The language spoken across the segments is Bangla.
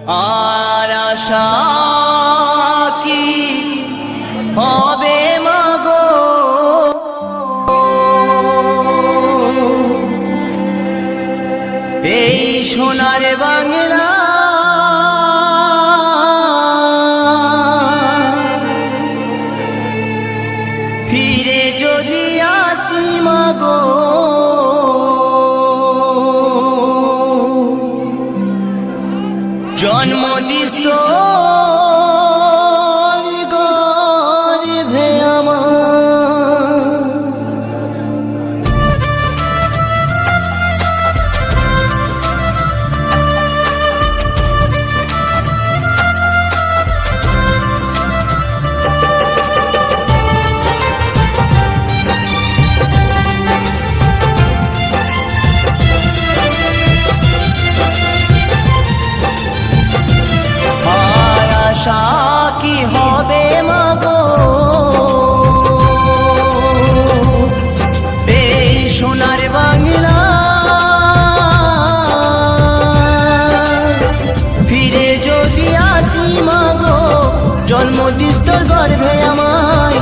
আর আশা কি হবে মাগো, এই সোনার বাংলা ফিরে যদি আসি মাগো, জন্মদিষ্ট গর্ভে আমার আশা কি হবে মাগো, এই সোনার বাংলা ফিরে যদি আসি মাগো, জন্মদিষ্টর গর্ভে আমায়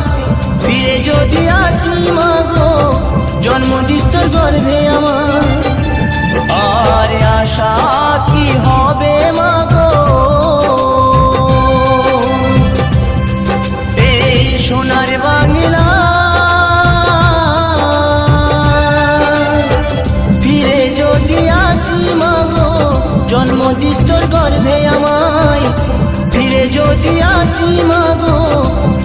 ফিরে যদি আসি মাগো, জন্মদিষ্টর গর্ভে আমার। আর আশা কি হবে মাগো, সোনার বাংলা ফিরে যদি আসি মাগো, জন্মদিষ্টর গর্ভে আমায় ফিরে যদি আসি মাগো,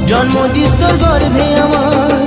জন্মদিষ্টর গর্ভে আমায়।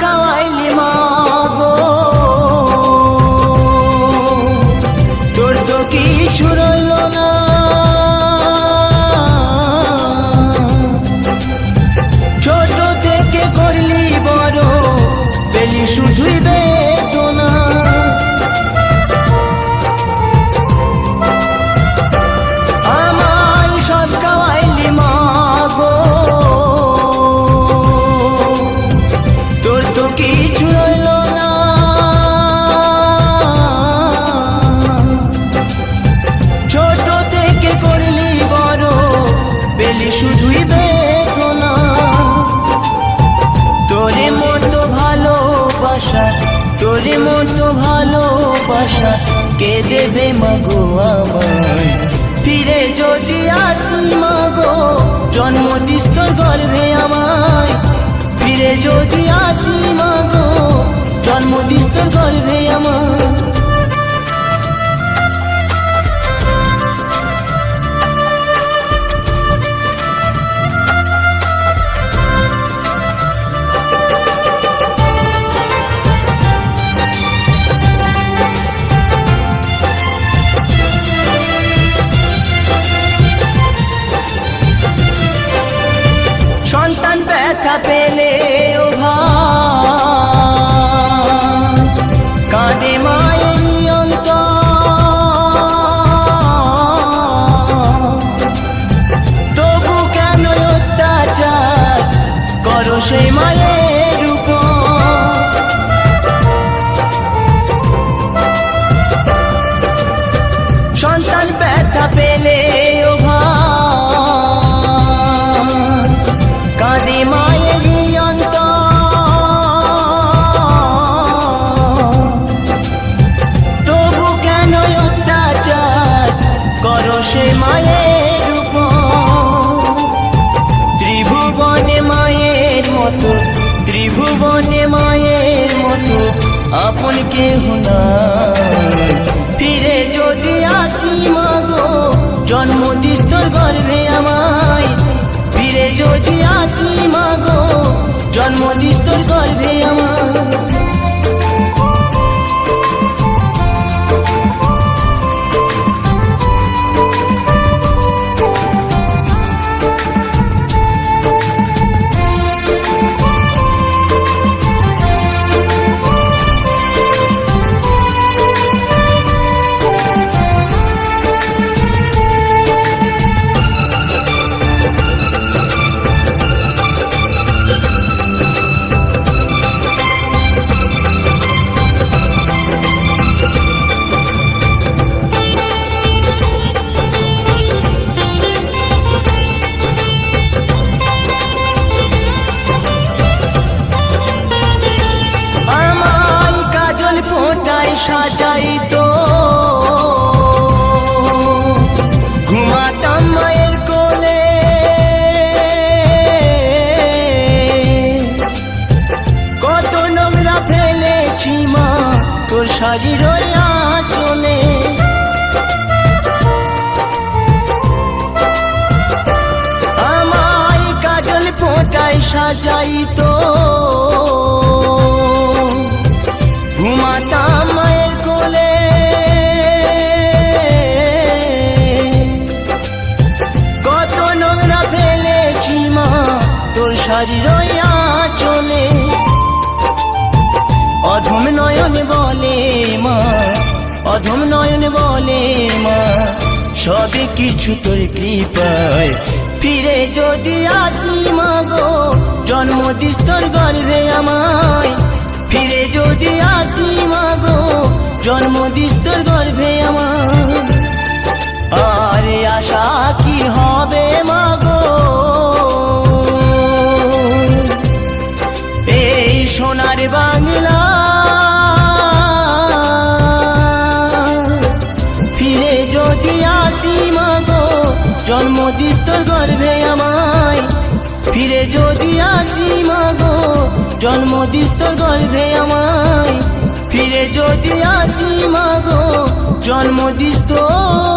খাওয়াইলি মাগো, তোর তো কিছু রইল না, ছোট থেকে করলি বড়, পেলি শুধুই বেদনা। আমায় সব খাওয়াইলি মাগো, কিছু রইল না, ছোট থেকে করলি বড়, পেলি শুধুই বেদনা। তোরে মতো ভালোবাসা, তোরে মতো ভালোবাসা কে দেবে মাগো আমায়, ফিরে যদি আসি মাগো, জন্মদিষ্টর গর্ভে আমায় ফিরে যদি আসি মাগো, জন্মদিষ্টর গর্ভে আমার। সন্তান ব্যথা পেলে ও ভাই কাঁদে মায়ের অন্তর, তবু কেন অত্যাচার করো সেই মায়ের উপর। সন্তান ব্যথা পেলে ও ভাই কাঁদে মায়েরই অন্তর, তবু কেন অত্যাচার করো সে মায়ের উপর। ত্রিভুবনে মায়ের মতো, ত্রিভুবনে মায়ের মতো আপন কেহ নাই, ফিরে যদি আসি মাগো, জন্ম দিস তোর গর্ভে আমার। সাজাইতো ঘুমাতাম মায়ের কোলে, কত নোংরা ফেলেছি মা তোর শাড়ির আঁচলে। আমায় কাজল ফোঁটায় সাজাইতো ঘুমাতাম মায়ের কোলে, কত নোংরা ফেলেছি মা তোর শাড়ির আঁচলে। অধম নয়ন বলে মা, অধম নয়ন বলে মা, সবে কিছু তোর কৃপায় ফিরে যদি আসি মা গো, জন্ম দিস তোর গর্ভে আমায়। ফিরে যদি আসি মা গো, জন্ম দিস তোর গর্ভে আমার। আরে আশা কি হবে মা গো, এই সোনার বাংলা ফিরে যদি আসি মা গো, জন্ম দিস তোর গর্ভে আমায়। ফিরে যদি আসি মা গো, জন্ম দিস তোর গর্ভে আমায়। ফিরে যদি আসি মা গো, জন্ম দিস তোর